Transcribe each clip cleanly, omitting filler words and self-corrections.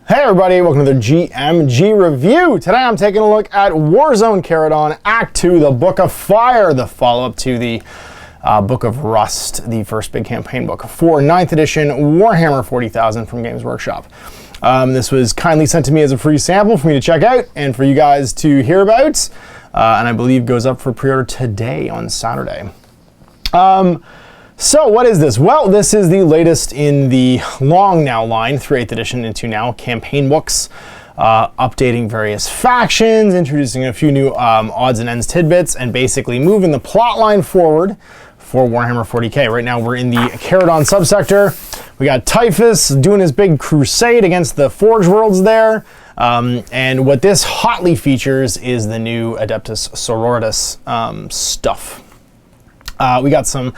Hey everybody, welcome to the GMG review. Today I'm taking a look at Warzone Charadon Act 2, the Book of Fire, the follow-up to the Book of Rust, the first big campaign book for 9th edition Warhammer 40,000 from Games Workshop. This was kindly sent to me as a free sample for me to check out and for you guys to hear about, and I believe goes up for pre-order today on Saturday. So what is this? Well, this is the latest in the long now line, through 8th edition into now campaign books, updating various factions, introducing a few new odds and ends tidbits, and basically moving the plot line forward for Warhammer 40k. Right now we're in the Charadon subsector. We got Typhus doing his big crusade against the Forge Worlds there. And what this hotly features is the new Adeptus Sororitas stuff. We got some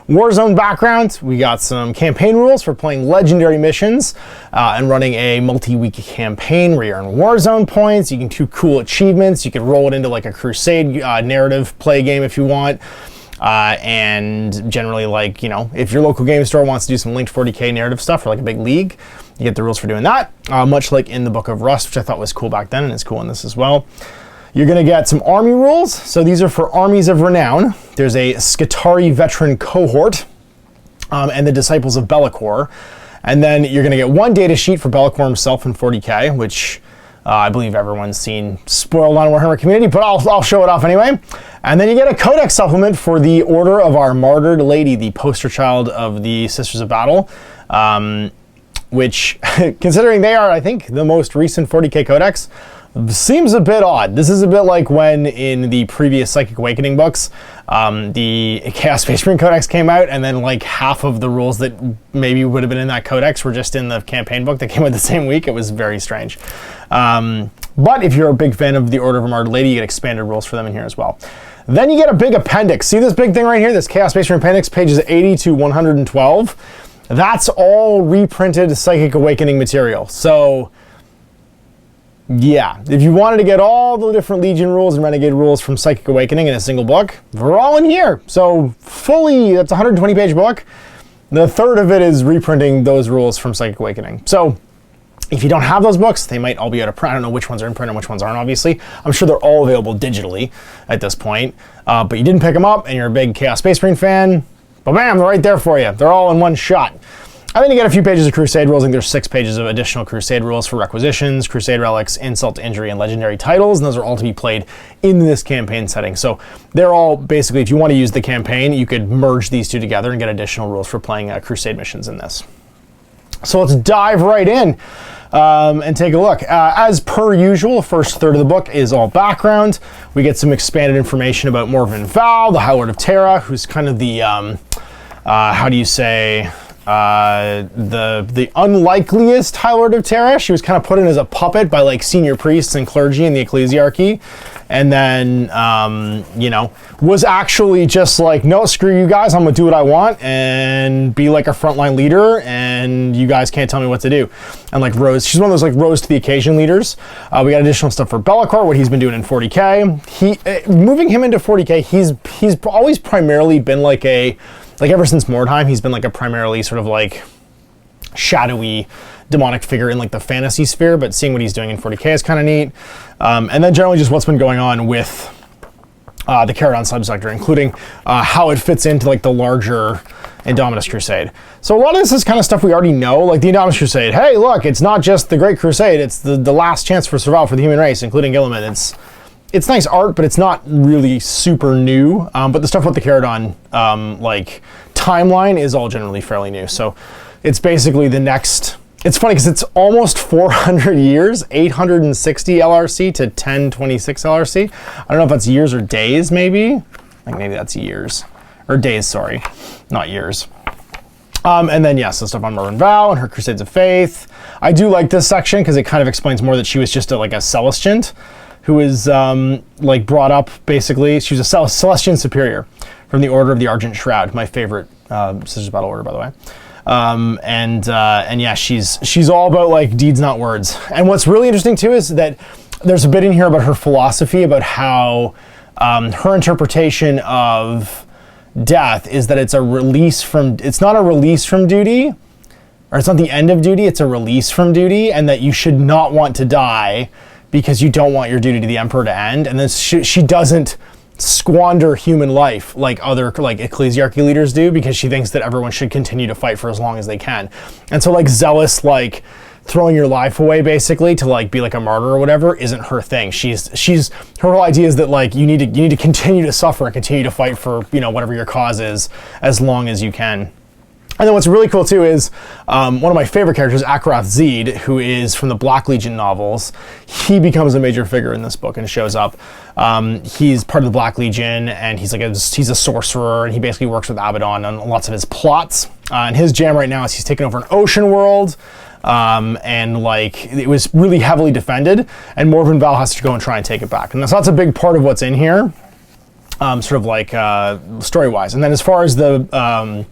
Warzone background, we got some campaign rules for playing legendary missions and running a multi-week campaign where you earn Warzone points. You can do cool achievements. You can roll it into like a Crusade narrative play game if you want. And generally, like, you know, if your local game store wants to do some linked 40k narrative stuff for like a big league, you get the rules for doing that. Much like in the Book of Rust, which I thought was cool back then and is cool in this as well. You're going to get some army rules. So these are for armies of renown. There's a Skitarii veteran cohort and the Disciples of Bellacor. And then you're going to get one data sheet for Bellacor himself in 40k, which I believe everyone's seen spoiled on Warhammer community, but I'll show it off anyway. And then you get a Kodak Supplement for the Order of Our Martyred Lady, the poster child of the Sisters of Battle, which, considering they are, I think, the most recent 40k codex, seems a bit odd. This is a bit like when in the previous Psychic Awakening books, the Chaos Space Marine Codex came out, and then like half of the rules that maybe would have been in that codex were just in the campaign book that came out the same week. It was very strange. But if you're a big fan of the Order of a Martyred Lady, you get expanded rules for them in here as well. Then you get a big appendix. See this big thing right here, this Chaos Space Marine appendix, pages 80 to 112? That's all reprinted Psychic Awakening material. So yeah, if you wanted to get all the different Legion rules and Renegade rules from Psychic Awakening in a single book, they're all in here. So fully, that's a 120-page book. The third of it is reprinting those rules from Psychic Awakening. So if you don't have those books, they might all be out of print. I don't know which ones are in print and which ones aren't, obviously. I'm sure they're all available digitally at this point. But you didn't pick them up and you're a big Chaos Space Marine fan, but bam, they're right there for you. They're all in one shot. And then you get a few pages of Crusade rules. I think there's 6 pages of additional Crusade rules for requisitions, Crusade relics, insult to injury, and legendary titles. And those are all to be played in this campaign setting. So they're all basically, if you want to use the campaign, you could merge these two together and get additional rules for playing Crusade missions in this. So let's dive right in and take a look. As per usual, the first third of the book is all background. We get some expanded information about Morven Val, the High Lord of Terra, who's kind of the, how do you say, the unlikeliest High Lord of Terra. She was kind of put in as a puppet by like senior priests and clergy in the ecclesiarchy, and then you know, was actually just like, no, screw you guys, I'm gonna do what I want and be like a frontline leader, and you guys can't tell me what to do. And like rose, she's one of those like rose to the occasion leaders. We got additional stuff for Bellacor, what he's been doing in 40k. Moving him into 40k, he's always primarily been like a, like ever since Mordheim, he's been like a primarily sort of like shadowy demonic figure in like the fantasy sphere, but seeing what he's doing in 40k is kind of neat. And then generally just what's been going on with the Charadon subsector, including how it fits into like the larger Indomitus Crusade. So a lot of this is kind of stuff we already know, like the Indomitus Crusade. Hey, look, it's not just the Great Crusade, it's the last chance for survival for the human race, including Guilliman. It's nice art, but it's not really super new. But the stuff with the Charadon like timeline is all generally fairly new. So it's basically the next. It's funny because it's almost 400 years, 860 LRC to 1026 LRC. I don't know if that's years or days, maybe. I think maybe that's years or days. Sorry, not years. And then yes, the stuff on Morven Val and her Crusades of Faith. I do like this section because it kind of explains more that she was just like a Celestiant, who is like brought up basically. She was a Celestian Superior from the Order of the Argent Shroud, my favorite Sisters of Battle order, by the way. And yeah, she's all about like deeds, not words. And what's really interesting too is that there's a bit in here about her philosophy, about how her interpretation of death is that it's a release from. It's not a release from duty, or it's not the end of duty, it's a release from duty, and that you should not want to die because you don't want your duty to the Emperor to end. And then she doesn't squander human life like other like ecclesiarchy leaders do, because she thinks that everyone should continue to fight for as long as they can. And so like zealous, like throwing your life away basically to like be like a martyr or whatever isn't her thing. She's her whole idea is that like you need to continue to suffer and continue to fight for, you know, whatever your cause is as long as you can. And then what's really cool too is one of my favorite characters, Akarath Zed, who is from the Black Legion novels. He becomes a major figure in this book and shows up. He's part of the Black Legion, and he's a sorcerer, and he basically works with Abaddon on lots of his plots. And his jam right now is he's taken over an ocean world, and like it was really heavily defended, and Morvenn Val has to go and try and take it back. And that's a big part of what's in here, sort of like story-wise. And then as far as the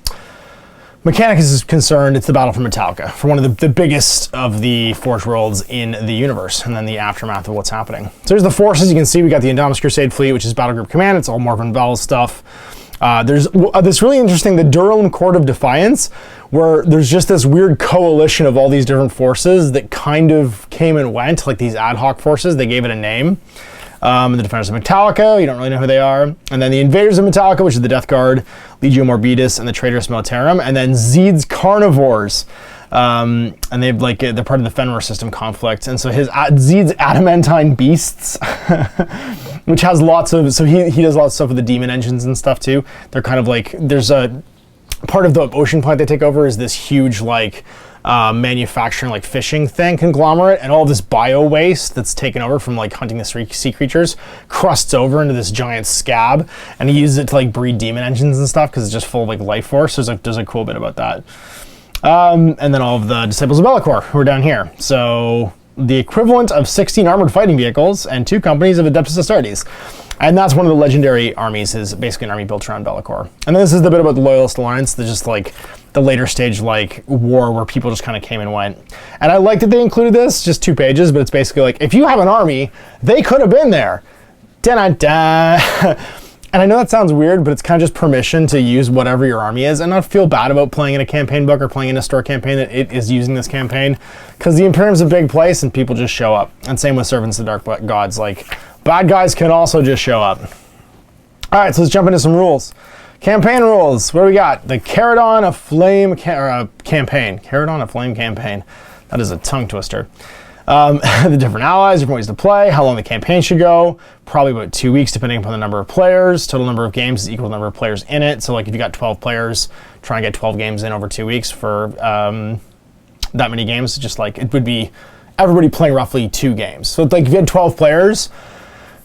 Mechanicus is concerned, it's the battle for Metallica, for one of the biggest of the Forge Worlds in the universe, and then the aftermath of what's happening. So there's the forces. You can see we got the Indominus Crusade fleet, which is Battle Group Command. It's all Morvenn Val stuff. There's this really interesting, the Durham Court of Defiance, where there's just this weird coalition of all these different forces that kind of came and went, like these ad hoc forces. They gave it a name. The Defenders of Metallica, you don't really know who they are. And then the Invaders of Metallica, which is the Death Guard, Legio Morbidus, and the Traitors Militarum. And then Zed's Carnivores. And they're part of the Fenrir system conflict. And so Zed's Adamantine Beasts, which has lots of, so he does a lot of stuff with the demon engines and stuff too. They're kind of like, there's a part of the ocean planet they take over is this huge like manufacturing like fishing thing conglomerate, and all this bio waste that's taken over from like hunting the sea creatures crusts over into this giant scab, and he uses it to like breed demon engines and stuff because it's just full of like life force. There's a cool bit about that. And then all of the Disciples of Bellacor who are down here. So the equivalent of 16 armored fighting vehicles and 2 companies of Adeptus Astartes. And that's one of the legendary armies, is basically an army built around Bellacor. And then this is the bit about the Loyalist Alliance, that's just like the later stage like war where people just kind of came and went. And I like that they included this, just 2 pages, but it's basically like, if you have an army, they could have been there. Da-da-da. And I know that sounds weird, but it's kind of just permission to use whatever your army is and not feel bad about playing in a campaign book or playing in a store campaign that it is using this campaign. Because the Imperium's a big place and people just show up. And same with Servants of the Dark Gods. Like, bad guys can also just show up. All right, so let's jump into some rules. Campaign rules. What do we got? The Charadon of Flame campaign. Charadon of Flame campaign. That is a tongue twister. The different allies, different ways to play, how long the campaign should go, probably about 2 weeks depending upon the number of players. Total number of games is equal to the number of players in it. So like if you got 12 players, try and get 12 games in over 2 weeks for that many games. Just like it would be everybody playing roughly 2 games. So like if you had 12 players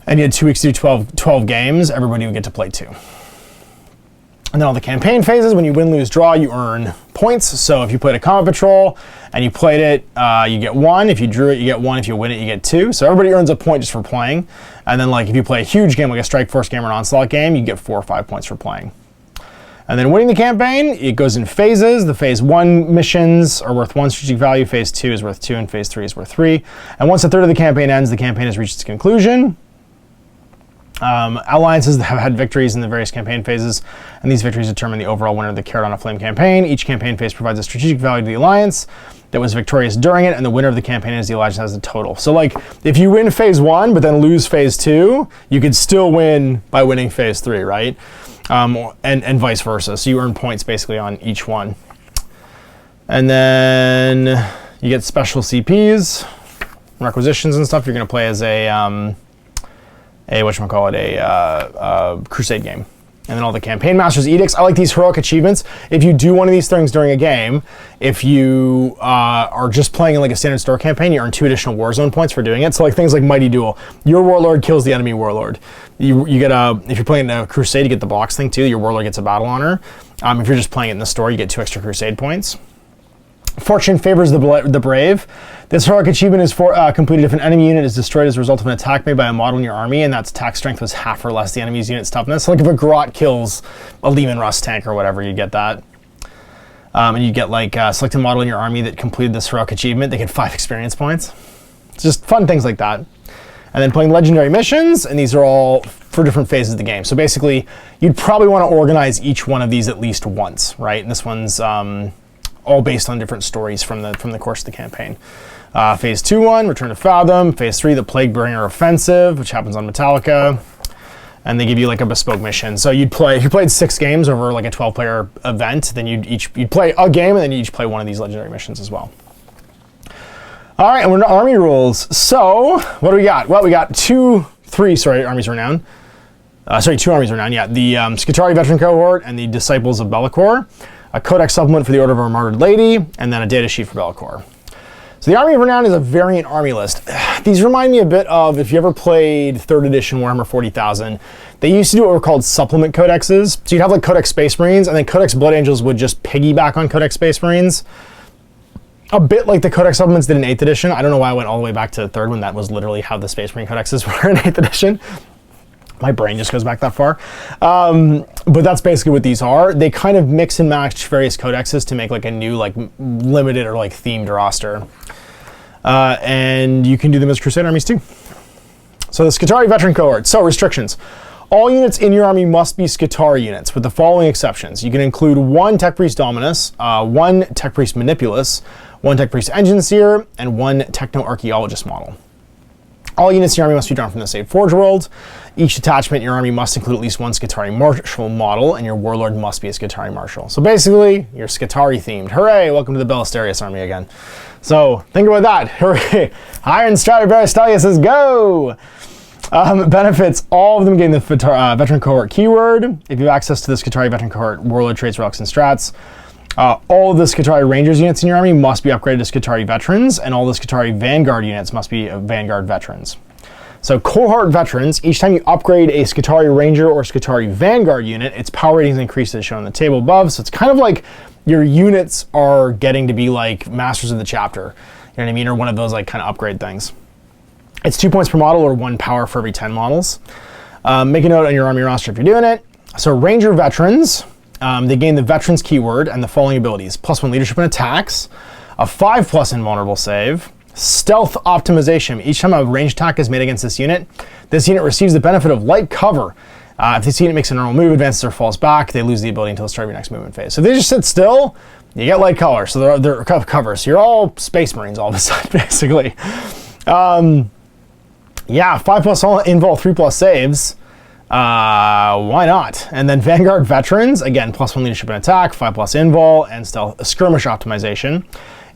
and you had 2 weeks to do 12 games, everybody would get to play 2. And then all the campaign phases, when you win, lose, draw, you earn points. So if you played a combat patrol and you played it, you get 1. If you drew it, you get 1. If you win it, you get 2. So everybody earns a point just for playing. And then like if you play a huge game, like a Strike Force game or an Onslaught game, you get 4 or 5 points for playing. And then winning the campaign, it goes in phases. The phase 1 missions are worth 1 strategic value. Phase 2 is worth 2, and phase 3 is worth 3. And once a third of the campaign ends, the campaign has reached its conclusion. Alliances have had victories in the various campaign phases, and these victories determine the overall winner of the Charadon of Flame campaign. Each campaign phase provides a strategic value to the alliance that was victorious during it, and the winner of the campaign is the alliance has the total. So like, if you win phase 1 but then lose phase 2, you could still win by winning phase 3, right? And vice versa. So you earn points basically on each one. And then you get special CPs, requisitions and stuff. You're going to play as a Crusade game. And then all the Campaign Master's Edicts. I like these heroic achievements. If you do one of these things during a game, if you are just playing in like a standard store campaign, you earn 2 additional Warzone points for doing it. So like things like Mighty Duel. Your Warlord kills the enemy Warlord. You get if you're playing a Crusade, you get the box thing too. Your Warlord gets a battle honor. If you're just playing it in the store, you get 2 extra Crusade points. Fortune favors the brave. This heroic achievement is completed if an enemy unit is destroyed as a result of an attack made by a model in your army, and that's attack strength was half or less the enemy's unit's toughness. So like if a Garrote kills a Lehman Russ tank or whatever, you get that. And you get like select a model in your army that completed this heroic achievement. They get 5 experience points. It's just fun things like that. And then playing legendary missions, and these are all for different phases of the game. So basically, you'd probably want to organize each one of these at least once, right? And this one's all based on different stories from the course of the campaign. Phase 2-1, Return to Fathom. Phase 3, the Plaguebringer Offensive, which happens on Metallica. And they give you like a bespoke mission. So you'd play, if you played 6 games over like a 12-player event, then you'd play a game and then you each play one of these legendary missions as well. All right, and we're into army rules. So what do we got? Well, we got two armies renowned. Two armies renowned, yeah. The Skitarii Veteran Cohort and the Disciples of Bellacor. A Kodak Supplement for the Order of Our Martyred Lady, and then a data sheet for Bellacor. So the Army of Renown is a variant army list. These remind me a bit of, if you ever played 3rd edition Warhammer 40,000, they used to do what were called supplement codexes. So you'd have like Codex Space Marines, and then Codex Blood Angels would just piggyback on Codex Space Marines. A bit like the Codex Supplements did in 8th edition. I don't know why I went all the way back to 3rd when that was literally how the Space Marine codexes were in 8th edition. My brain just goes back that far. But that's basically what these are. They kind of mix and match various codexes to make like a new like limited or like themed roster. And you can do them as Crusade armies too. So the Skitarii Veteran Cohort. So restrictions. All units in your army must be Skitarii units with the following exceptions. You can include 1 Tech Priest Dominus, 1 Tech Priest Manipulus, 1 Tech Priest Engine Seer, and 1 Techno Archaeologist model. All units in your army must be drawn from the Saved Forge world. Each detachment in your army must include at least 1 Skitarii Marshal model, and your Warlord must be a Skitarii Marshal. So basically, you're Skitarii themed. Hooray! Welcome to the Belisarius army again. So think about that. Hooray! Iron Stradivarius Stalius says go! Benefits, all of them gain the Veteran Cohort keyword. If you have access to the Skitarii Veteran Cohort Warlord traits, relics, and strats. All of the Skitarii Rangers units in your army must be upgraded to Skitarii Veterans, and all the Skitarii Vanguard units must be Vanguard Veterans. So Cohort Veterans, each time you upgrade a Skitarii Ranger or Skitarii Vanguard unit, its power ratings increase as shown in the table above. So it's kind of like your units are getting to be like Masters of the Chapter. You know what I mean? Or one of those like kind of upgrade things. It's 2 points per model or 1 power for every 10 models. Make a note on your army roster if you're doing it. So Ranger Veterans, they gain the Veterans keyword and the following abilities. +1 leadership and attacks, a 5+ invulnerable save, stealth optimization. Each time a ranged attack is made against this unit receives the benefit of light cover. If this unit makes a normal move, advances or falls back, they lose the ability until the start of your next movement phase. So if they just sit still, you get light color, so they're cover. So you're all Space Marines all of a sudden, basically. Yeah, 5+ invul, 3+ saves. Why not? And then Vanguard Veterans, again, +1 leadership and attack, 5+ invul, and stealth skirmish optimization.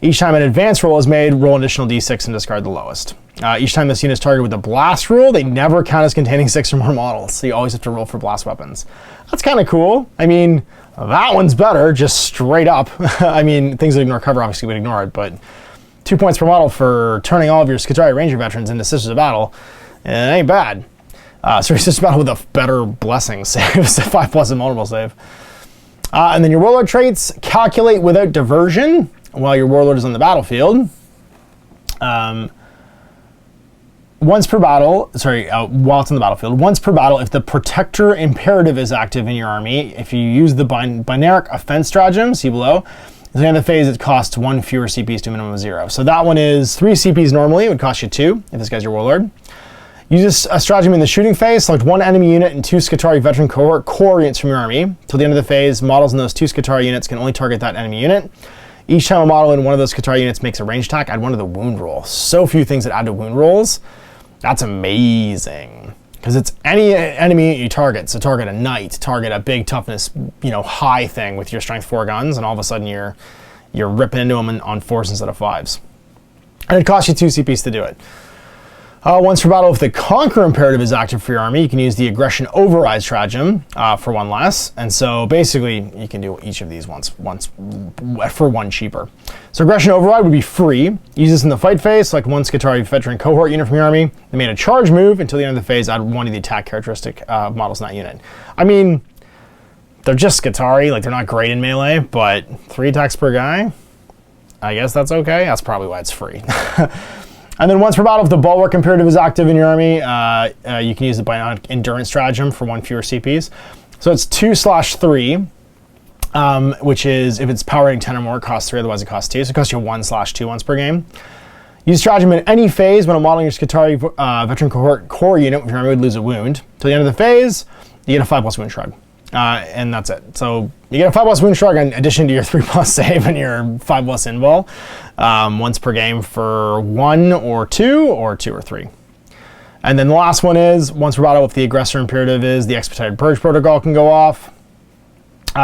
Each time an advance roll is made, roll an additional d6 and discard the lowest. Each time this unit is targeted with a blast rule, they never count as containing 6 or more models, so you always have to roll for blast weapons. That's kind of cool. I mean, that one's better, just straight up. I mean, things that ignore cover obviously would ignore it, but 2 points per model for turning all of your Skitarii Ranger Veterans into Sisters of Battle, it ain't bad. Sisters of Battle with a better blessing save, it's a 5+ invulnerable save. And then your Warlord traits, calculate without diversion while your Warlord is on the battlefield. Once per battle, while it's on the battlefield, once per battle, if the Protector Imperative is active in your army, if you use the Binaric Offense stratagem, see below, at the end of the phase, it costs 1 fewer CPs to a minimum of 0. So that one is 3 CPs normally, it would cost you 2 if this guy's your Warlord. Use a stratagem in the shooting phase, select 1 enemy unit and 2 Skitarii Veteran Cohort core units from your army. Till the end of the phase, models in those 2 Skitarii units can only target that enemy unit. Each time a model in one of those Skitarii units makes a ranged attack, add 1 to the wound roll. So few things that add to wound rolls. That's amazing. Because it's any enemy you target. So target a knight, target a big toughness, high thing with your strength 4 guns, and all of a sudden you're ripping into them on 4s instead of 5s. And it costs you 2 CPs to do it. Once per battle, if the Conquer Imperative is active for your army, you can use the Aggression Override stratagem for 1 less. And so basically, you can do each of these once for 1 cheaper. So Aggression Override would be free. Use this in the fight phase, select 1 Skitarii Veteran Cohort unit from your army. They made a charge move until the end of the phase, add 1 of the attack characteristic models in that unit. I mean, they're just Skitarii, like they're not great in melee, but 3 attacks per guy, I guess that's okay. That's probably why it's free. And then once per battle, if the Bulwark Imperative is active in your army, you can use the Bionic Endurance stratagem for 1 fewer CPs. So it's 2/3, which is, if it's power rating 10 or more, it costs 3, otherwise it costs 2. So it costs you 1/2 once per game. Use stratagem in any phase when a model in your Skitarii Veteran Cohort core unit with your army would lose a wound. Till the end of the phase, you get a 5+ wound shrug. and that's it. So you get a 5+ wound shrug in addition to your 3+ save and your 5+ invul, once per game for 1 or 2 or 2 or 3. And then the last one is, once per battle with the aggressor imperative is, the Expedited Purge protocol can go off.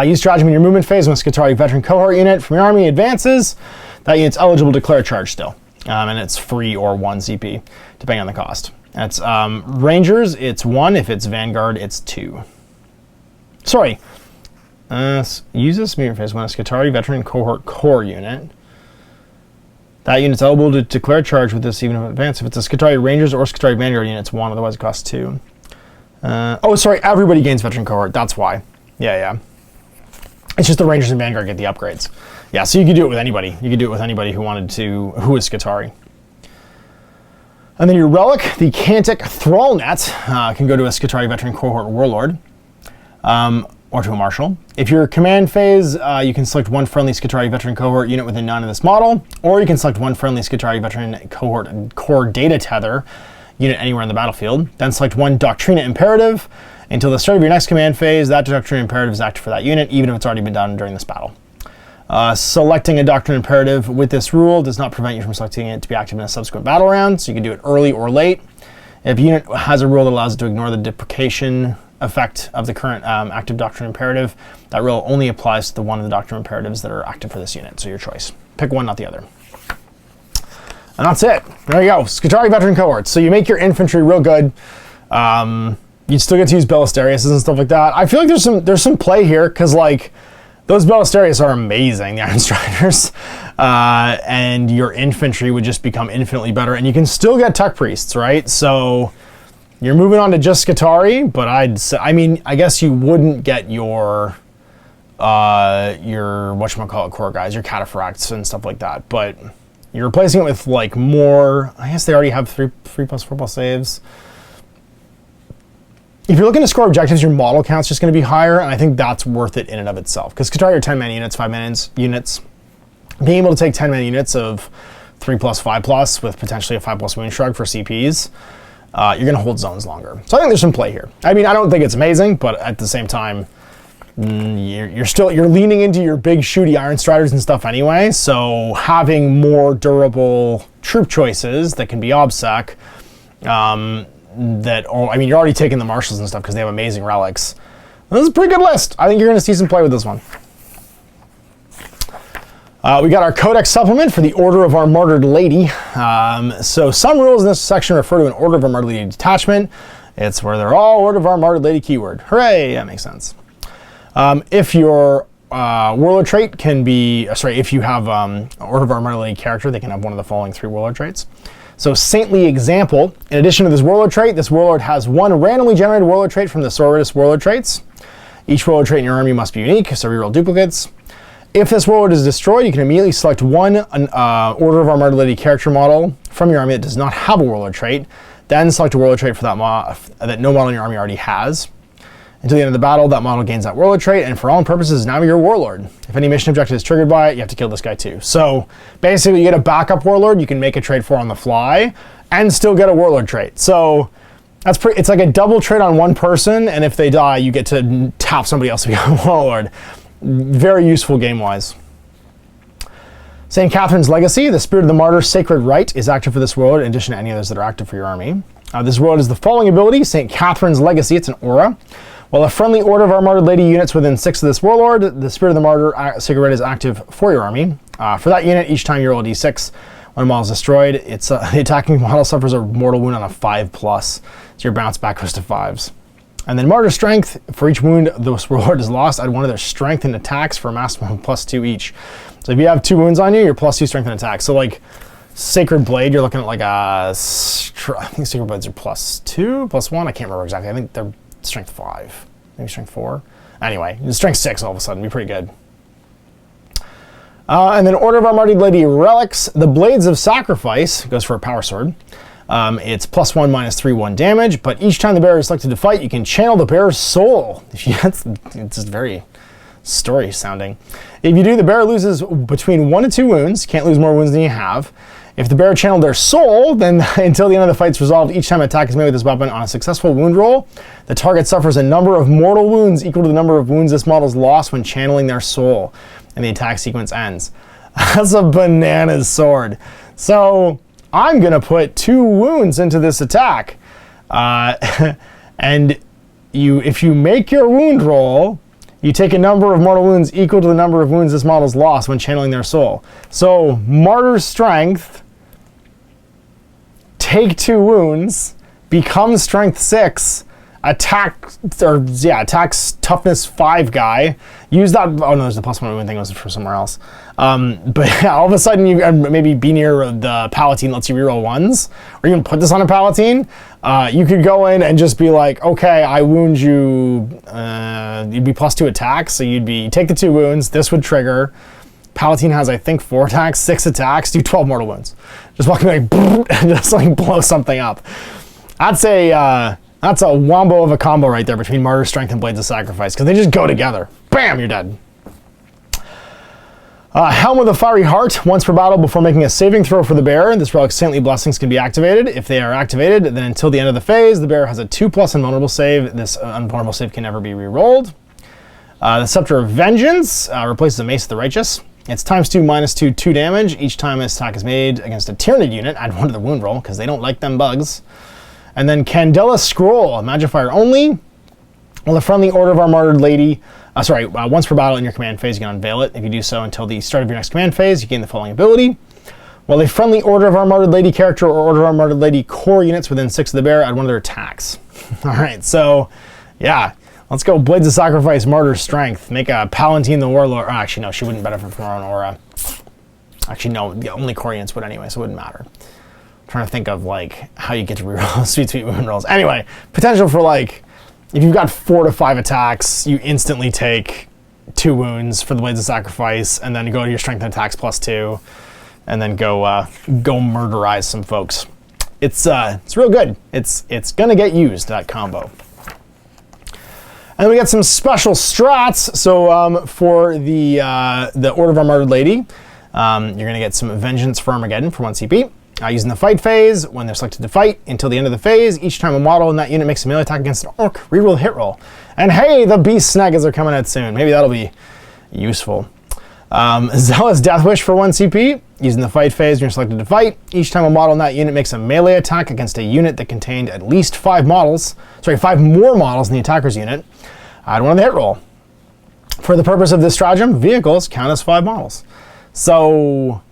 Use stratagem in your movement phase when a Skitarii veteran cohort unit from your army advances. That unit's eligible to declare a charge still. And it's free or 1 CP, depending on the cost. That's Rangers, it's 1. If it's Vanguard, it's 2. Sorry. Use this movement phase when a Skitarii veteran cohort core unit. That unit's eligible to declare charge with this even in advance. If it's a Skitarii Rangers or Skitarii Vanguard unit, it's 1, otherwise it costs 2. Oh, sorry, everybody gains veteran cohort, that's why. Yeah. It's just the Rangers and Vanguard get the upgrades. Yeah, so you could do it with anybody. You could do it with anybody who wanted to, who is Skitarii. And then your relic, the Cantic Thrallnet, can go to a Skitarii veteran cohort warlord. Or to a marshal. If your command phase, you can select 1 friendly Skitarii veteran cohort unit within 9 of this model, or you can select 1 friendly Skitarii veteran cohort core data tether unit anywhere in the battlefield. Then select 1 Doctrina imperative. Until the start of your next command phase, that Doctrina imperative is active for that unit, even if it's already been done during this battle. Selecting a Doctrina imperative with this rule does not prevent you from selecting it to be active in a subsequent battle round, so you can do it early or late. If a unit has a rule that allows it to ignore the deprecation effect of the current active Doctrine Imperative, that rule only applies to the one of the Doctrine Imperatives that are active for this unit, so your choice. Pick one, not the other. And that's it. There you go, Skitarii Veteran Cohorts. So you make your infantry real good. You still get to use Ballistariuses and stuff like that. I feel like there's some play here, because like, those Ballistarius are amazing, the Iron Striders. And your infantry would just become infinitely better, and you can still get Tech Priests, right? So you're moving on to just Skitarii, but I guess you wouldn't get your whatchamacallit core guys, your Cataphracts and stuff like that, but you're replacing it with like more, I guess they already have 3+, 4+ saves. If you're looking to score objectives, your model count's just going to be higher, and I think that's worth it in and of itself. Because Skitarii are 10-man units, 5-man units. Being able to take 10-man units of 3+, 5+, with potentially a 5+ wound shrug for CPs, you're going to hold zones longer. So I think there's some play here. I mean, I don't think it's amazing, but at the same time, you're leaning into your big shooty Iron Striders and stuff anyway, so having more durable troop choices that can be OBSEC, you're already taking the Marshals and stuff because they have amazing relics. This is a pretty good list. I think you're going to see some play with this one. We got our Kodak Supplement for the Order of Our Martyred Lady. So some rules in this section refer to an Order of Our Martyred Lady detachment. It's where they're all Order of Our Martyred Lady keyword. Hooray, that makes sense. If your warlord trait can be, if you have Order of Our Martyred Lady character, they can have one of the following 3 warlord traits. So Saintly Example, in addition to this warlord trait, this warlord has 1 randomly generated warlord trait from the Sororitas warlord traits. Each warlord trait in your army must be unique, so reroll duplicates. If this warlord is destroyed, you can immediately select 1 Order of Our Martyred Lady character model from your army that does not have a warlord trait, then select a warlord trait for that no model in your army already has. Until the end of the battle, that model gains that warlord trait, and for all purposes, now you're a warlord. If any mission objective is triggered by it, you have to kill this guy too. So basically, you get a backup warlord you can make a trait for on the fly, and still get a warlord trait. So that's it's like a double trait on one person, and if they die, you get to tap somebody else to become a warlord. Very useful game-wise. St. Catherine's Legacy, the Spirit of the Martyr Sacred Rite, is active for this warlord in addition to any others that are active for your army. This warlord is the following ability, St. Catherine's Legacy, it's an aura. While a friendly Order of Our Martyred Lady units within 6 of this warlord, the Spirit of the Martyr Sacred Rite is active for your army. For that unit, each time you roll a d6 when a model is destroyed, the attacking model suffers a mortal wound on a 5+, so your bounce back goes to 5s. And then Martyr Strength, for each wound this warlord is lost, add 1 of their strength and attacks for a maximum of +2 each. So if you have 2 wounds on you, you're +2 strength and attack. So like Sacred Blade, you're looking at like I think Sacred Blades are +2, +1, I can't remember exactly. I think they're strength 5, maybe strength 4. Anyway, strength 6 all of a sudden, be pretty good. And then Order of Our Martyred Lady Relics, the Blades of Sacrifice, goes for a power sword. It's +1, -3, 1 damage, but each time the bearer is selected to fight, you can channel the bearer's soul. It's story sounding. If you do, the bearer loses between 1 to 2 wounds. Can't lose more wounds than you have. If the bearer channeled their soul, then until the end of the fight's resolved, each time an attack is made with this weapon on a successful wound roll, the target suffers a number of mortal wounds equal to the number of wounds this model's lost when channeling their soul, and the attack sequence ends. That's a bananas sword. So I'm gonna put 2 wounds into this attack, and if you make your wound roll, you take a number of mortal wounds equal to the number of wounds this model's lost when channeling their soul. So Martyr's Strength, take 2 wounds, become Strength 6, attacks Toughness 5 guy. Use that. Oh no, there's the +1 wound thing was for somewhere else. But yeah, all of a sudden you maybe be near the Palatine lets you reroll 1s, or even put this on a Palatine. You could go in and just be like, okay, I wound you. You'd be +2 attacks, so you'd take the 2 wounds. This would trigger. Palatine has, I think, 4 attacks, 6 attacks, do 12 mortal wounds. Just walking like, and just like blow something up. That's a wombo of a combo right there between Martyr's Strength and Blades of Sacrifice, because they just go together. Bam, you're dead. Helm with a Fiery Heart. Once per battle before making a saving throw for the bearer, this relic's Saintly Blessings can be activated. If they are activated, then until the end of the phase, the bearer has a 2+ invulnerable save. This invulnerable save can never be re-rolled. The Scepter of Vengeance replaces the Mace of the Righteous. It's ×2, -2, 2 damage. Each time this attack is made against a Tyranid unit, add 1 to the wound roll, because they don't like them bugs. And then Candela Scroll, Magifier only. While the friendly Order of our Martyred Lady, once per battle in your command phase, you can unveil it. If you do so until the start of your next command phase, you gain the following ability. While a friendly Order of our Martyred Lady character or Order of our Martyred Lady core units within 6 of the bearer, add 1 of their attacks. All right, so yeah, let's go Blades of Sacrifice, Martyr's Strength. Make a Palatine the Warlord. Oh, actually, no, she wouldn't benefit from her own aura. Actually, no, the only core units would anyway, so it wouldn't matter. I'm trying to think of like how you get to reroll sweet wound rolls. Anyway, potential for like, if you've got 4 to 5 attacks, you instantly take 2 wounds for the Blades of Sacrifice, and then go to your Strength and Attacks +2, and then go murderize some folks. It's real good. It's gonna get used, that combo. And we got some special strats. So for the Order of our Martyred Lady, you're gonna get some Vengeance for Armageddon for 1 CP. Using the fight phase, when they're selected to fight, until the end of the phase, each time a model in that unit makes a melee attack against an orc, reroll the hit roll. And hey, the Beast Sneggers are coming out soon. Maybe that'll be useful. Zealous Death Wish for 1 CP. Using the fight phase, when you're selected to fight, each time a model in that unit makes a melee attack against a unit that contained at least 5 more models in the attacker's unit, add 1 on the hit roll. For the purpose of this stratagem, vehicles count as 5 models. So,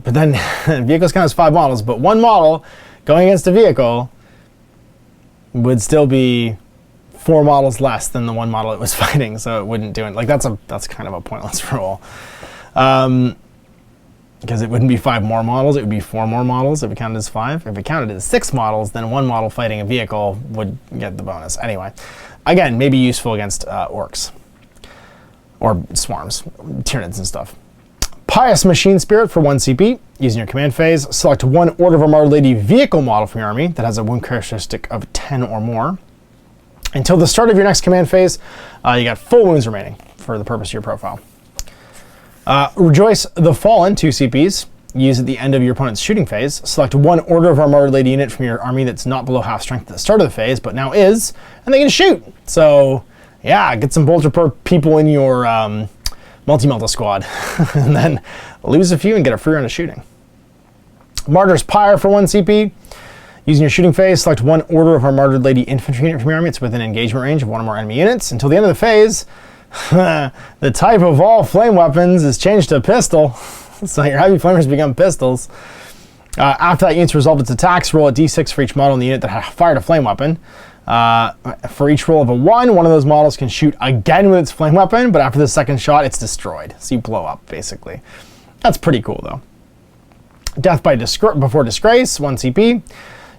but then vehicles count as 5 models, but 1 model going against a vehicle would still be 4 models less than the 1 model it was fighting, so it wouldn't do it. Like that's kind of a pointless roll. Because it wouldn't be 5 more models, it would be 4 more models if it counted as 5. If it counted as 6 models, then 1 model fighting a vehicle would get the bonus. Anyway, again, maybe useful against orcs. Or swarms, Tyranids and stuff. Pious Machine Spirit for 1 CP. Using your command phase, select 1 Order of our Martyred Lady vehicle model from your army that has a wound characteristic of 10 or more. Until the start of your next command phase, you got full wounds remaining for the purpose of your profile. Rejoice the Fallen, 2 CPs. Use at the end of your opponent's shooting phase. Select 1 Order of our Martyred Lady unit from your army that's not below half strength at the start of the phase, but now is, and they can shoot. So, yeah, get some Bolter people in your multi-melta squad, and then lose a few and get a free round of shooting. Martyr's Pyre for 1 CP. Using your shooting phase, select 1 Order of our Martyred Lady infantry unit from your army. It's within engagement range of 1 or more enemy units. Until the end of the phase, the type of all flame weapons is changed to pistol. So your heavy flamers become pistols. After that unit's resolved its attacks, roll a d6 for each model in the unit that fired a flame weapon. For each roll of a 1, one of those models can shoot again with its flame weapon, but after the second shot, it's destroyed. So you blow up, basically. That's pretty cool, though. Death before Disgrace, 1 CP.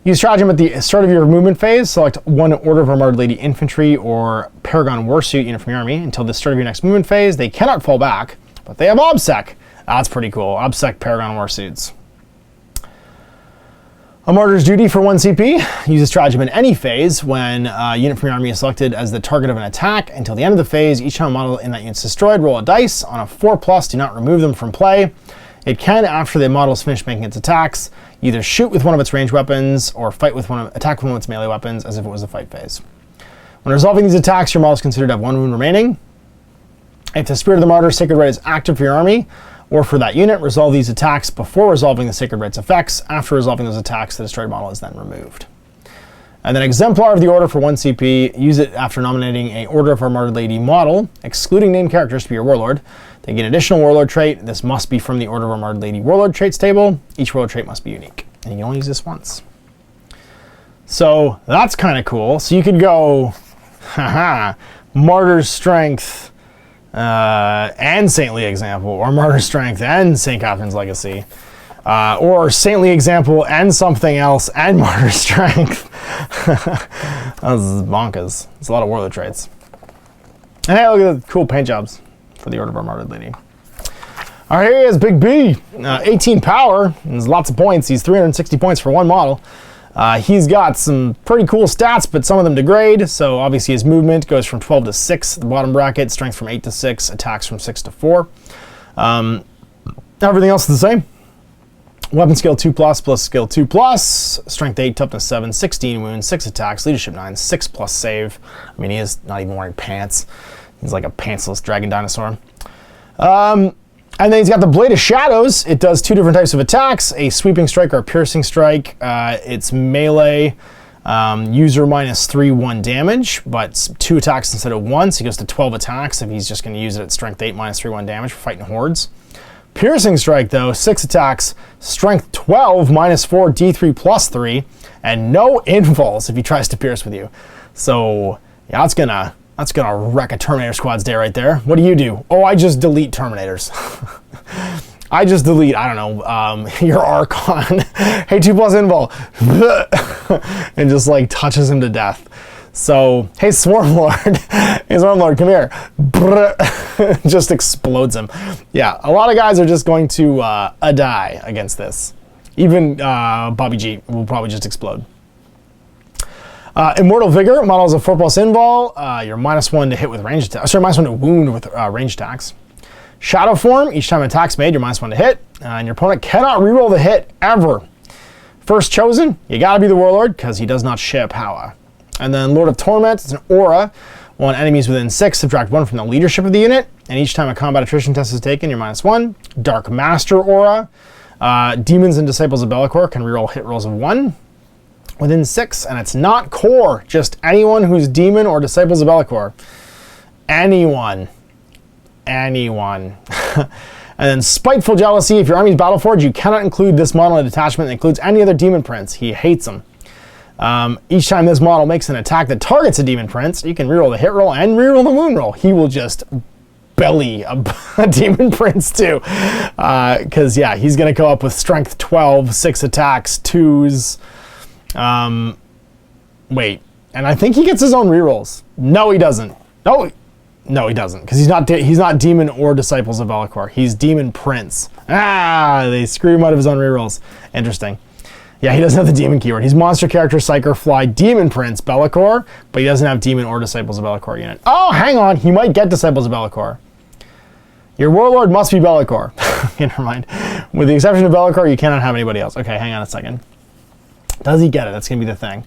Use stratagem at the start of your movement phase. Select 1 Order of our Martyred Lady infantry or Paragon Warsuit unit from your army. Until the start of your next movement phase, they cannot fall back, but they have Obsec. That's pretty cool. Obsec Paragon Warsuits. A Martyr's Duty for 1 CP. Use a stratagem in any phase when a unit from your army is selected as the target of an attack. Until the end of the phase, each time a model in that unit is destroyed, roll a dice. On a 4+, do not remove them from play. It can, after the model is finished making its attacks, either shoot with one of its ranged weapons or attack with one of its melee weapons as if it was a fight phase. When resolving these attacks, your model is considered to have 1 wound remaining. If the Spirit of the Martyr Sacred Rite is active for your army, or for that unit, resolve these attacks before resolving the Sacred Rite's effects. After resolving those attacks, the destroyed model is then removed. And then Exemplar of the Order for 1 CP. Use it after nominating a Order of Our Martyred Lady model, excluding named characters, to be your Warlord. They get an additional Warlord trait. This must be from the Order of Our Martyred Lady Warlord traits table. Each Warlord trait must be unique. And you can only use this once. So that's kind of cool. So you could go, haha, Martyr's Strength, and Saintly Example, or Martyr's Strength and St. Catherine's Legacy, or Saintly Example and something else and Martyr's Strength. That's bonkers. It's a lot of Warlord traits. And hey, look at the cool paint jobs for the Order of Our Martyred Lady. All right, here he is, Big B. 18 power. There's lots of points. He's 360 points for 1 model. He's got some pretty cool stats, but some of them degrade. So obviously his movement goes from 12 to 6, the bottom bracket, strength from 8 to 6, attacks from 6 to 4. Everything else is the same. Weapon skill 2+ plus skill 2+, strength 8, toughness 7, 16 wounds, 6 attacks, leadership 9, 6+ save. I mean, he is not even wearing pants. He's like a pantsless dragon dinosaur. And then he's got the Blade of Shadows. It does 2 different types of attacks, a sweeping strike or a piercing strike. It's melee, user -3, 1 damage, but 2 attacks instead of 1, so he goes to 12 attacks if he's just going to use it at strength 8, -3, 1 damage for fighting hordes. Piercing strike, though, 6 attacks, strength 12, -4, D3 +3, and no invuls if he tries to pierce with you. So, yeah, that's gonna wreck a Terminator squad's day right there. What do? Oh, I just delete Terminators. I just delete, I don't know, your Archon. Hey, 2+ invul. And just like touches him to death. So, hey, Swarmlord. Hey, Swarmlord, come here. Just explodes him. Yeah, a lot of guys are just going to die against this. Even Bobby G will probably just explode. Immortal Vigor, model is a 4+ invul. You're -1 to hit with ranged attacks. Sorry, -1 to wound with ranged attacks. Shadow Form, each time an attack's made, you're -1 to hit. And your opponent cannot reroll the hit, ever. First chosen, you gotta be the Warlord, because he does not share power. And then Lord of Torment, it's an aura. On enemies within 6, subtract 1 from the leadership of the unit. And each time a combat attrition test is taken, you're -1. Dark Master aura. Demons and Disciples of Bellacor can reroll hit rolls of 1. Within 6, and it's not core, just anyone who's Demon or Disciples of Bellacor. Anyone. And then Spiteful Jealousy, if your army's Battleforged, you cannot include this model in a detachment that includes any other Demon Prince. He hates them. Each time this model makes an attack that targets a Demon Prince, you can reroll the hit roll and reroll the wound roll. He will just belly a Demon Prince too. Because, yeah, he's going to go up with strength 12, 6 attacks, 2s. Wait, and I think he gets his own rerolls. No, he doesn't. No, he doesn't, because he's not Demon or Disciples of Bellacor. He's Demon Prince. They screw him out of his own rerolls. Interesting. Yeah, he doesn't have the Demon keyword. He's Monster Character, Psyker, Fly, Demon Prince, Bellacor, but he doesn't have Demon or Disciples of Bellacor unit. Oh, hang on, he might get Disciples of Bellacor. Your Warlord must be Bellacor. Never mind. With the exception of Bellacor, you cannot have anybody else. Okay, hang on a second. Does he get it? That's going to be the thing.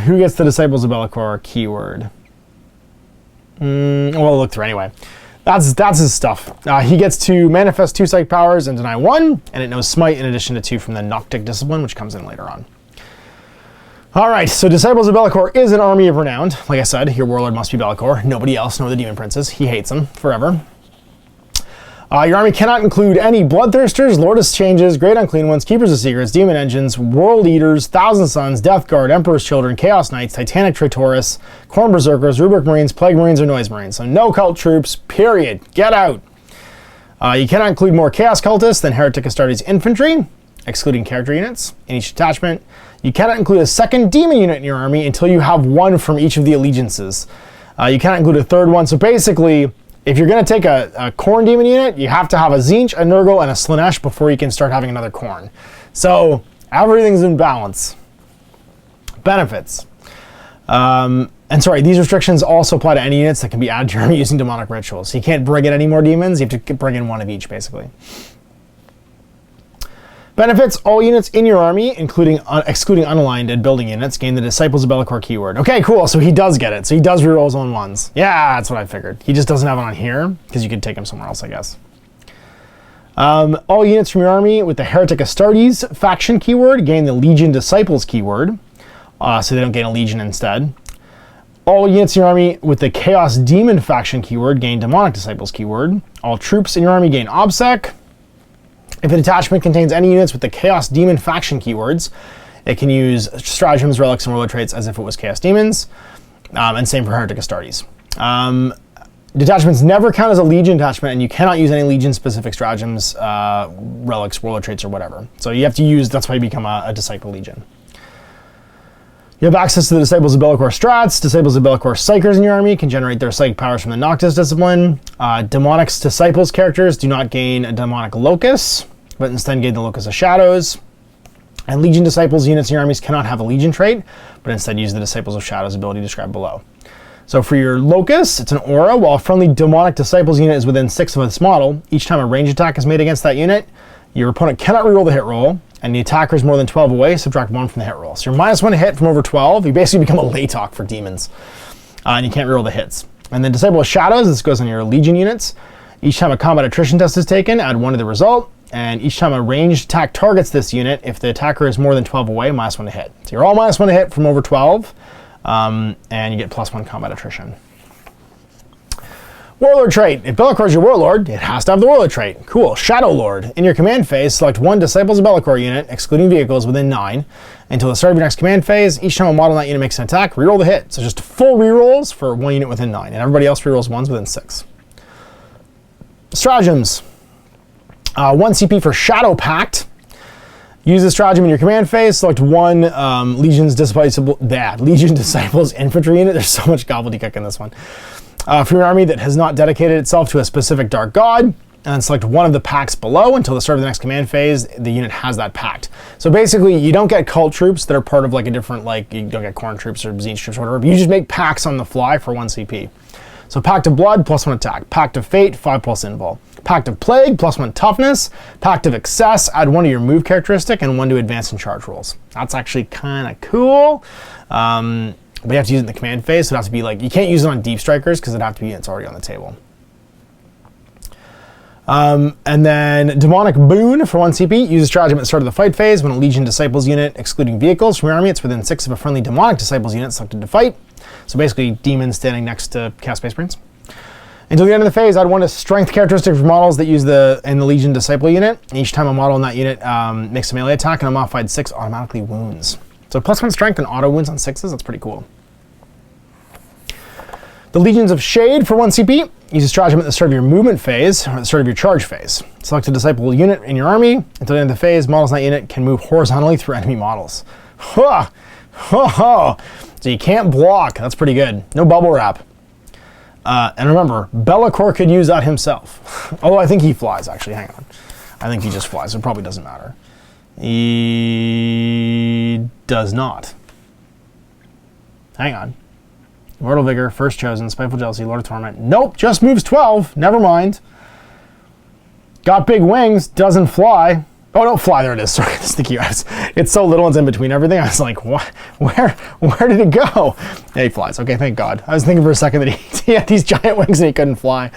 Who gets the Disciples of Bellacor keyword? We'll look through anyway. That's his stuff. He gets to manifest 2 psychic powers and deny 1, and it knows Smite in addition to 2 from the Noctic Discipline, which comes in later on. Alright, so Disciples of Bellacor is an army of renown. Like I said, your Warlord must be Bellacor. Nobody else, nor the Demon Princes. He hates them forever. Your army cannot include any Bloodthirsters, Lordess Changes, Great Unclean Ones, Keepers of Secrets, Demon Engines, World Eaters, Thousand Sons, Death Guard, Emperor's Children, Chaos Knights, Titanic Traitoris, Khorne Berserkers, Rubric Marines, Plague Marines, or Noise Marines. So no cult troops, period. Get out. You cannot include more Chaos Cultists than Heretic Astartes Infantry, excluding character units in each attachment. You cannot include a second Demon unit in your army until you have 1 from each of the allegiances. You cannot include a 3rd one. So basically, if you're going to take a Khorne Demon unit, you have to have a Tzeentch, a Nurgle, and a Slaanesh before you can start having another Khorne. So Everything's in balance. Benefits. And sorry, these restrictions also apply to any units that can be added to your army using demonic rituals. So you can't bring in any more demons. You have to bring in one of each, basically. Benefits, all units in your army, excluding unaligned and building units, gain the Disciples of Bellacor keyword. Okay, cool, so he does get it. So he does reroll his own ones. Yeah, that's what I figured. He just doesn't have it on here, because you could take him somewhere else, I guess. All units from your army with the Heretic Astartes faction keyword gain the Legion Disciples keyword, so they don't gain a Legion instead. All units in your army with the Chaos Demon faction keyword gain Demonic Disciples keyword. All troops in your army gain OBSEC. If a detachment contains any units with the Chaos Demon faction keywords, it can use stratagems, relics, and warlord traits as if it was Chaos Demons. And same for Heretic Astartes. Detachments never count as a Legion detachment, and you cannot use any Legion-specific stratagems, relics, warlord traits, or whatever. So you have to use, that's why you become a Disciple Legion. You have access to the Disciples of Bellacor Strats. Disciples of Bellacor Psychers in your army can generate their psychic powers from the Noctic Discipline. Demonic's Disciples characters do not gain a Demonic Locus, but instead gain the Locus of Shadows. And Legion Disciples units in your armies cannot have a Legion trait, but instead use the Disciples of Shadows ability described below. So for your Locus, it's an aura. While a friendly Demonic Disciples unit is within 6 of this model, each time a range attack is made against that unit, your opponent cannot reroll the hit roll, and the attacker is more than 12 away, subtract 1 from the hit roll. So you're -1 to hit from over 12. You basically become a Laytok for demons. And you can't reroll the hits. And then Disciple of Shadows, this goes on your Legion units. Each time a combat attrition test is taken, add 1 to the result. And each time a ranged attack targets this unit, if the attacker is more than 12 away, -1 to hit. So you're all -1 to hit from over 12. And you get +1 combat attrition. Warlord trait. If Bellacor is your Warlord, it has to have the Warlord trait. Cool. Shadow Lord. In your command phase, select 1 Disciples of Bellacor unit, excluding vehicles, within 9. Until the start of your next command phase, each time a model in that unit makes an attack, reroll the hit. So just full rerolls for 1 unit within 9, and everybody else rerolls 1s within 6. Stratagems. 1 CP for Shadow Pact. Use the stratagem in your command phase. Select 1 Legion Disciples infantry unit. There's so much gobbledygook in this one. For your army that has not dedicated itself to a specific dark god, and select 1 of the pacts below until the start of the next command phase. The unit has that pact. So basically, you don't get cult troops that are part of like a different, like you don't get Khorne troops or Tzeentch troops or whatever. But you just make pacts on the fly for 1 CP. So Pact of Blood, +1 attack. Pact of Fate, 5+ invul. Pact of Plague, +1 toughness. Pact of Excess, add 1 to your move characteristic and 1 to advance and charge rolls. That's actually kind of cool. But you have to use it in the command phase, so it has to be like, you can't use it on Deep Strikers because it'd have to be, it's already on the table. And then Demonic Boon for 1 CP. Use a stratagem at the start of the fight phase. When a Legion Disciples unit, excluding vehicles from your army, it's within 6 of a friendly Demonic Disciples unit selected to fight. So basically, demons standing next to Chaos Space Marines. Until the end of the phase, I'd want a strength characteristic for models that use the Legion Disciple unit. Each time a model in that unit makes a melee attack and a modified 6 automatically wounds. So +1 strength and auto wounds on 6s, that's pretty cool. The Legions of Shade for 1 CP. Use a stratagem at the start of your movement phase or at the start of your charge phase. Select a Disciple unit in your army. Until the end of the phase, models in that unit can move horizontally through enemy models. Ha! Ha ha! So you can't block. That's pretty good. No bubble wrap. And remember, Bellacor could use that himself. Although I think he flies, actually. Hang on. I think he just flies. It probably doesn't matter. He does not. Hang on. Mortal Vigor, First Chosen, Spiteful Jealousy, Lord of Torment. Nope, just moves 12. Never mind. Got big wings, doesn't fly. Oh, no, fly. There it is. Sorry, that's the key. It's so little, it's in between everything. I was like, what? Where did it go? Yeah, he flies. Okay, thank God. I was thinking for a second that he had these giant wings and he couldn't fly.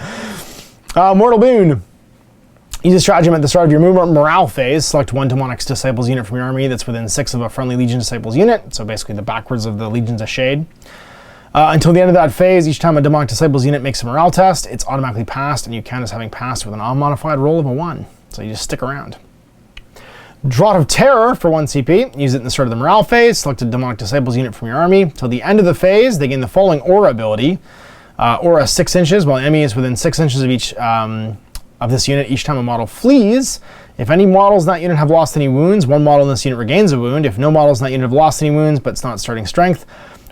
Mortal Boon. Use a stratagem at the start of your movement morale phase. Select 1 Demonic Disciples unit from your army that's within 6 of a friendly Legion Disciples unit. So basically the backwards of the Legions of Shade. Until the end of that phase, each time a Demonic Disciples unit makes a morale test, it's automatically passed, and you count as having passed with an unmodified roll of a 1. So you just stick around. Draught of Terror for 1 CP. Use it in the start of the morale phase. Select a Demonic Disciples unit from your army. Till the end of the phase, they gain the following aura ability. Aura 6 inches, while the enemy is within 6 inches of each of this unit each time a model flees. If any models in that unit have lost any wounds, 1 model in this unit regains a wound. If no models in that unit have lost any wounds, but it's not starting strength,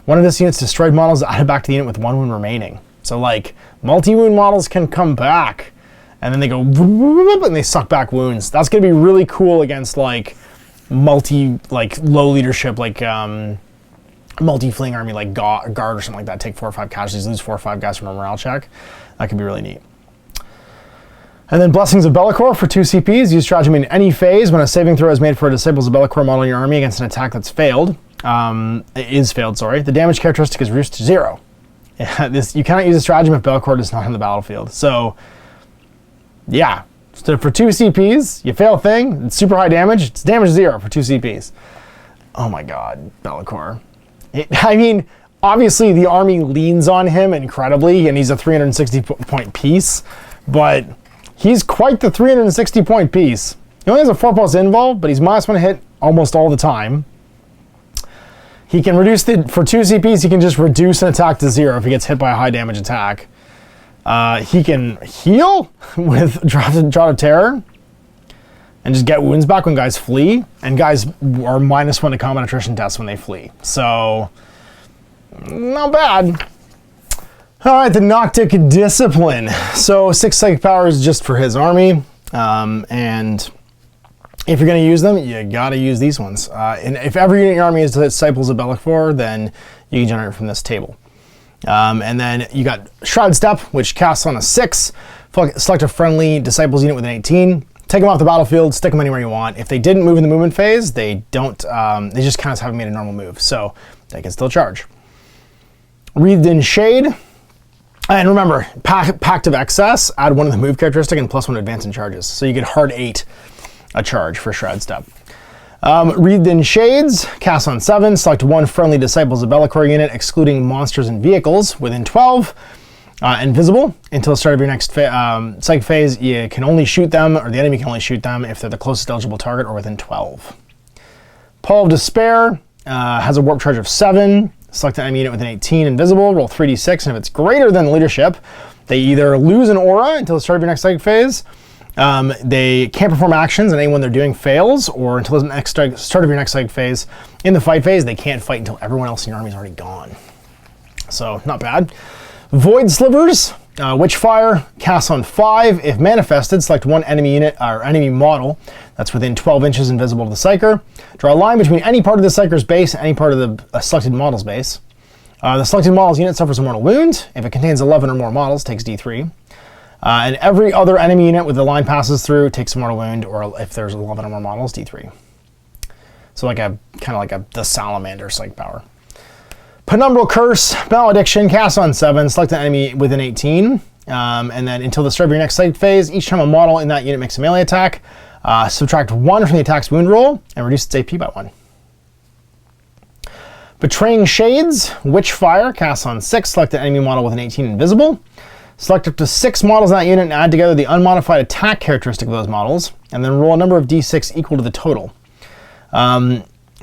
1 of this unit's destroyed models is added back to the unit with 1 wound remaining. So like, multi-wound models can come back, and then they go and they suck back wounds. That's going to be really cool against like low leadership, like multi-fleeing army like guard or something like that, take 4 or 5 casualties, lose 4 or 5 guys from a morale check. That could be really neat. And then Blessings of Bellacor for 2 CPs. Use stratagem in any phase when a saving throw is made for a Disciples of Bellacor model in your army against an attack that's failed. The damage characteristic is reduced to 0. You cannot use a stratagem if Bellacor is not on the battlefield. So, yeah. So for 2 CPs, you fail a thing, it's super high damage, it's damage 0 for 2 CPs. Oh my god, Bellacor. I mean, obviously the army leans on him incredibly, and he's a 360-point piece, but he's quite the 360-point piece. He only has a 4+ invul, but he's -1 hit almost all the time. He can reduce for 2 CPs, he can just reduce an attack to 0 if he gets hit by a high damage attack. He can heal with Draught of Terror and just get wounds back when guys flee, and guys are -1 to combat attrition tests when they flee. So, not bad. All right, the Noctic Discipline. So 6 psychic powers just for his army, and if you're going to use them, you got to use these ones. And if every unit in your army is Disciples of Bellacor, then you can generate from this table. And then you got Shroud Step, which casts on a 6. Select a friendly Disciples unit with an 18. Take them off the battlefield, stick them anywhere you want. If they didn't move in the movement phase, they don't. They just kind of haven't made a normal move, so they can still charge. Wreathed in Shade. And remember, Pact of Excess, add 1 of the move characteristic and +1 advance in charges. So you get hard 8 a charge for Shroud Step. Wreathed in Shades, cast on 7, select 1 friendly Disciples of Bellacor unit, excluding monsters and vehicles, within 12. Invisible until the start of your next psychic phase. You can only shoot them, or the enemy can only shoot them if they're the closest eligible target or within 12. Paul of Despair has a warp charge of 7. Select an enemy unit with an 18 invisible, roll 3d6, and if it's greater than leadership, they either lose an aura until the start of your next psychic phase, they can't perform actions and anyone they're doing fails, or until the next start of your next psychic phase. In the fight phase, they can't fight until everyone else in your army is already gone. So, not bad. Void Slivers, Witchfire, cast on 5. If manifested, select 1 enemy unit or enemy model that's within 12 inches invisible to the Psyker. Draw a line between any part of the Psyker's base and any part of the selected model's base. The selected model's unit suffers a mortal wound. If it contains 11 or more models, takes D3. And every other enemy unit with the line passes through takes a mortal wound, or if there's 11 or more models, D3. So kind of like the Salamander psych power. Penumbral Curse, Malediction, cast on 7, select an enemy with an 18, and then until the start of your next psych phase, each time a model in that unit makes a melee attack, subtract 1 from the attack's wound roll, and reduce its AP by 1. Betraying Shades, Witchfire, cast on 6, select an enemy model with an 18 invisible, select up to 6 models in that unit and add together the unmodified attack characteristic of those models, and then roll a number of d6 equal to the total.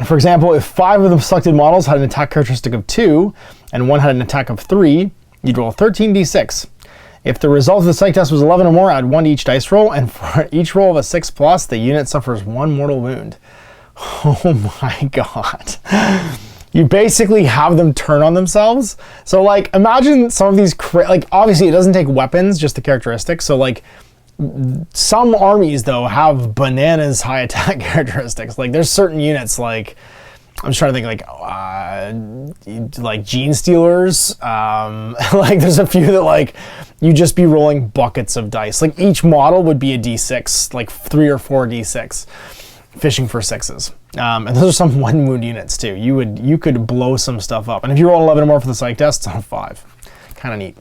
For example, if 5 of the selected models had an attack characteristic of 2, and 1 had an attack of 3, you'd roll 13d6. If the result of the psych test was 11 or more, add 1 to each dice roll, and for each roll of a 6+, the unit suffers 1 mortal wound. Oh my god. You basically have them turn on themselves. So like, imagine some of these, obviously it doesn't take weapons, just the characteristics. So like, some armies though have bananas high attack characteristics. Like there's certain units like, I'm just trying to think like Gene Stealers. Like there's a few that like, you just be rolling buckets of dice. Like each model would be a D6, like 3 or 4 D6, fishing for 6s. And those are some 1 wound units too. You could blow some stuff up. And if you roll 11 or more for the psych test, it's on a 5. Kind of neat.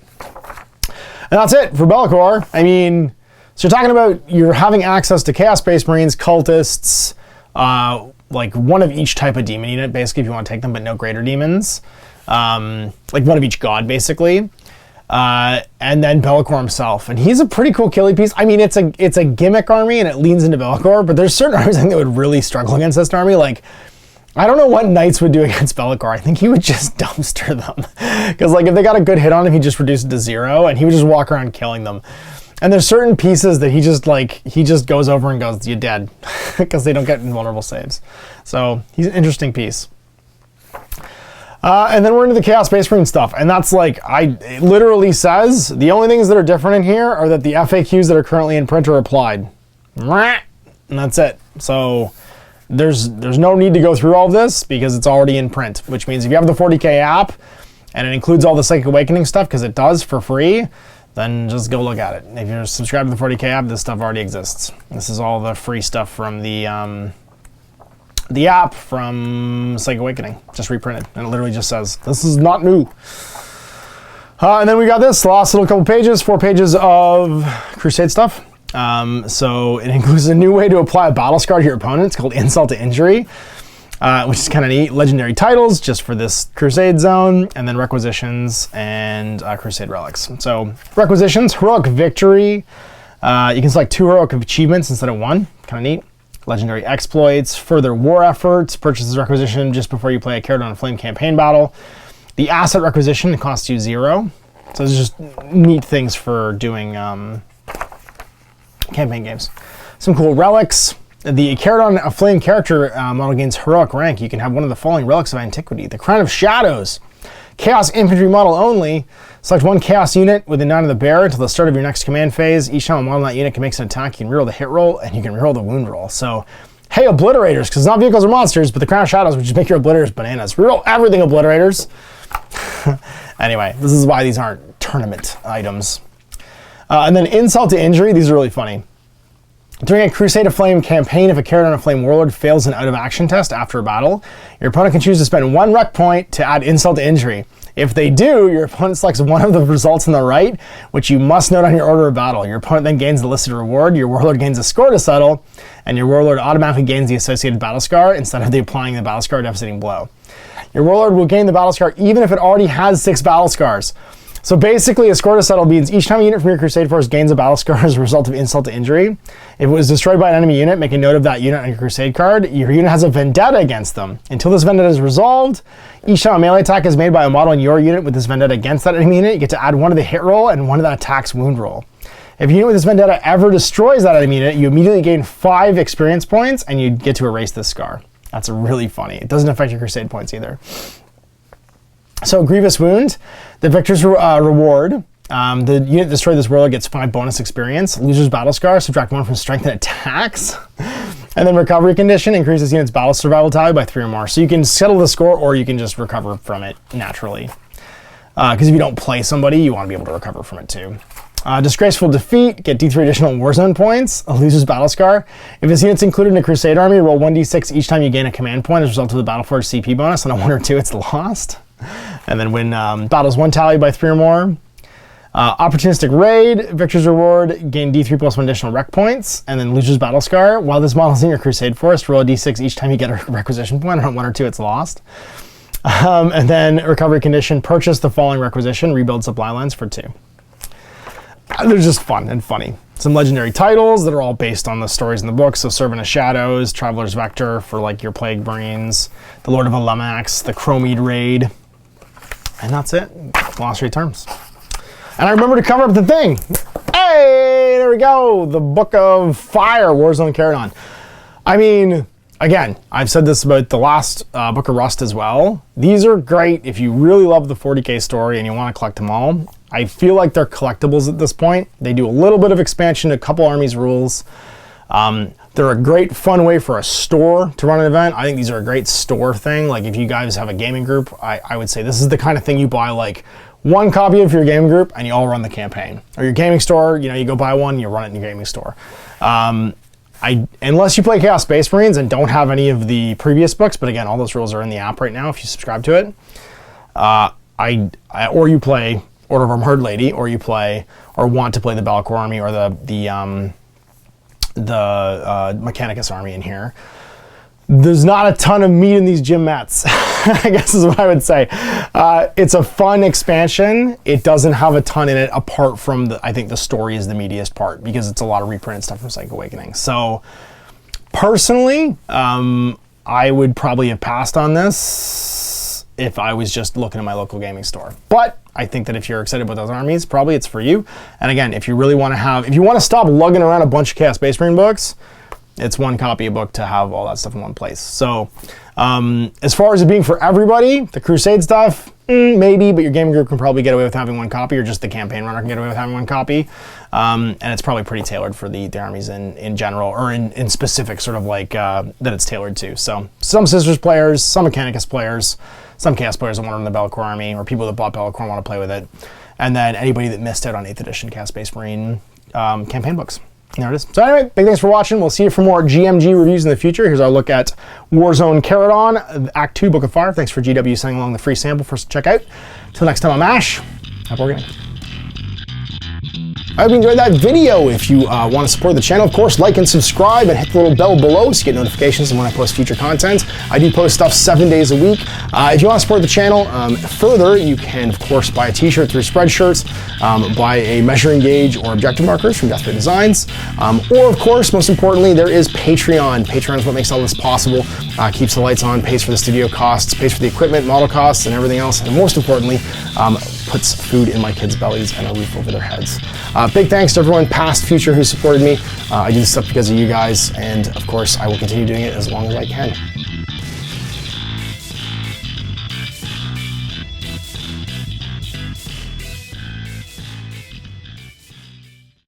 And that's it for Bellacor. I mean, so you're talking about you're having access to Chaos Space Marines, Cultists, like 1 of each type of demon unit, basically, if you want to take them, but no greater demons. Like 1 of each god, basically. And then Bellacor himself. And he's a pretty cool killing piece. I mean, it's a gimmick army and it leans into Bellacor, but there's certain armies I think that would really struggle against this army. Like, I don't know what Knights would do against Bellacor. I think he would just dumpster them. Because like if they got a good hit on him, he'd just reduce it to 0 and he would just walk around killing them. And there's certain pieces that he just goes over and goes, you're dead. Because they don't get invulnerable saves. So he's an interesting piece. And then we're into the Chaos Space Marine stuff. And that's like, it literally says, the only things that are different in here are that the FAQs that are currently in print are applied. And that's it. So there's no need to go through all this because it's already in print, which means if you have the 40K app and it includes all the Psychic Awakening stuff, because it does for free, then just go look at it. If you're subscribed to the 40K app, this stuff already exists. This is all the free stuff from the app from Psychic Awakening, just reprinted. And it literally just says, this is not new. And then we got this last little couple pages, 4 pages of Crusade stuff. So it includes a new way to apply a battle scar to your opponent. It's called Insult to Injury, which is kind of neat. Legendary titles just for this Crusade zone, and then requisitions and Crusade relics. So requisitions, heroic victory. You can select 2 heroic achievements instead of 1. Kind of neat. Legendary exploits, further war efforts, purchases requisition just before you play a Charadon Flame campaign battle. The asset requisition costs you 0. So it's just neat things for doing campaign games. Some cool relics. The Charadon Flame character model gains heroic rank. You can have one of the following relics of antiquity. The Crown of Shadows. Chaos infantry model only. Select 1 chaos unit with the 9 of the bear until the start of your next command phase. Each time a model in that unit can make an attack, you can reroll the hit roll and you can reroll the wound roll. So, hey, obliterators, because it's not vehicles or monsters, but the Crown of Shadows would just make your obliterators bananas. Reroll everything, obliterators. Anyway, this is why these aren't tournament items. And then Insult to Injury. These are really funny. During a Crusade of Flame campaign, if a Charadon of Flame Warlord fails an out-of-action test after a battle, your opponent can choose to spend 1 rec point to add Insult to Injury. If they do, your opponent selects one of the results on the right, which you must note on your order of battle. Your opponent then gains the listed reward, your Warlord gains a score to settle, and your Warlord automatically gains the associated battle scar instead of applying the battle scar devastating blow. Your Warlord will gain the battle scar even if it already has 6 battle scars. So basically, a score to settle means each time a unit from your Crusade force gains a battle scar as a result of Insult to Injury, if it was destroyed by an enemy unit, make a note of that unit on your Crusade card. Your unit has a vendetta against them. Until this vendetta is resolved, each time a melee attack is made by a model in your unit with this vendetta against that enemy unit, you get to add 1 to the hit roll and 1 to that attack's wound roll. If a unit with this vendetta ever destroys that enemy unit, you immediately gain 5 experience points and you get to erase this scar. That's really funny. It doesn't affect your Crusade points either. So Grievous Wound, the victor's reward. The unit destroyed this warlord gets 5 bonus experience. Loser's battle scar, subtract 1 from strength and attacks. And then recovery condition increases unit's battle survival tally by 3 or more. So you can settle the score or you can just recover from it naturally. Because if you don't play somebody, you want to be able to recover from it too. Disgraceful Defeat, get D3 additional Warzone points. A loser's battle scar. If this unit's included in a Crusade army, roll 1d6 each time you gain a command point as a result of the Battleforge CP bonus. On a 1 or 2, it's lost. And then when battles 1 tally by 3 or more. Opportunistic Raid, victor's reward, gain D3 plus 1 additional rec points, and then loser's battle scar. While this model's in your Crusade force, roll a D6 each time you get a requisition point. On 1 or 2, it's lost. And then recovery condition, purchase the following requisition, rebuild supply lines for 2. They're just fun and funny. Some legendary titles that are all based on the stories in the book. So Servant of Shadows, Traveler's Vector for like your Plague Marines, the Lord of Alemax, the Chromede Raid. And that's it. Glossary terms. And I remember to cover up the thing. Hey, there we go. The Book of Fire, Warzone Charadon. I mean, again, I've said this about the last Book of Rust as well. These are great if you really love the 40K story and you want to collect them all. I feel like they're collectibles at this point. They do a little bit of expansion, a couple armies rules. They're a great fun way for a store to run an event. I think these are a great store thing. Like if you guys have a gaming group, I would say this is the kind of thing you buy like 1 copy of your gaming group and you all run the campaign. Or your gaming store, you know, you go buy one, you run it in your gaming store. Unless you play Chaos Space Marines and don't have any of the previous books, but again, all those rules are in the app right now if you subscribe to it. Or you play Order of Armored Lady, or you play or want to play the Bellacor army or the Mechanicus army in here. There's not a ton of meat in these gym mats, I guess is what I would say. It's a fun expansion. It doesn't have a ton in it apart from I think the story is the meatiest part because it's a lot of reprinted stuff from Psychic Awakening. So personally, I would probably have passed on this if I was just looking at my local gaming store. But I think that if you're excited about those armies, probably it's for you. And again, if you really want to if you want to stop lugging around a bunch of Chaos Space Marine books, it's 1 copy a book to have all that stuff in one place. So as far as it being for everybody, the Crusade stuff, maybe, but your gaming group can probably get away with having one copy, or just the campaign runner can get away with having one copy. And it's probably pretty tailored for the armies in general, or in specific sort of like that it's tailored to. So some Sisters players, some Mechanicus players, some Chaos players that want to run the Bellacor army, or people that bought Bellacor and want to play with it. And then anybody that missed out on 8th edition Chaos Space Marine campaign books. There it is. So anyway, big thanks for watching. We'll see you for more GMG reviews in the future. Here's our look at Warzone Charadon, Act 2, Book of Fire. Thanks for GW sending along the free sample for us to check out. Till next time, I'm Ash. Happy Wargaming. I hope you enjoyed that video. If you want to support the channel, of course, like and subscribe and hit the little bell below so you get notifications when I post future content. I do post stuff 7 days a week. If you want to support the channel further, you can, of course, buy a t-shirt through Spreadshirts, buy a measuring gauge or objective markers from Desperate Designs, or, of course, most importantly, there is Patreon. Patreon is what makes all this possible, keeps the lights on, pays for the studio costs, pays for the equipment, model costs, and everything else, and most importantly, puts food in my kids' bellies and a roof over their heads. Big thanks to everyone, past, future, who supported me. I do this stuff because of you guys, and of course, I will continue doing it as long as I can.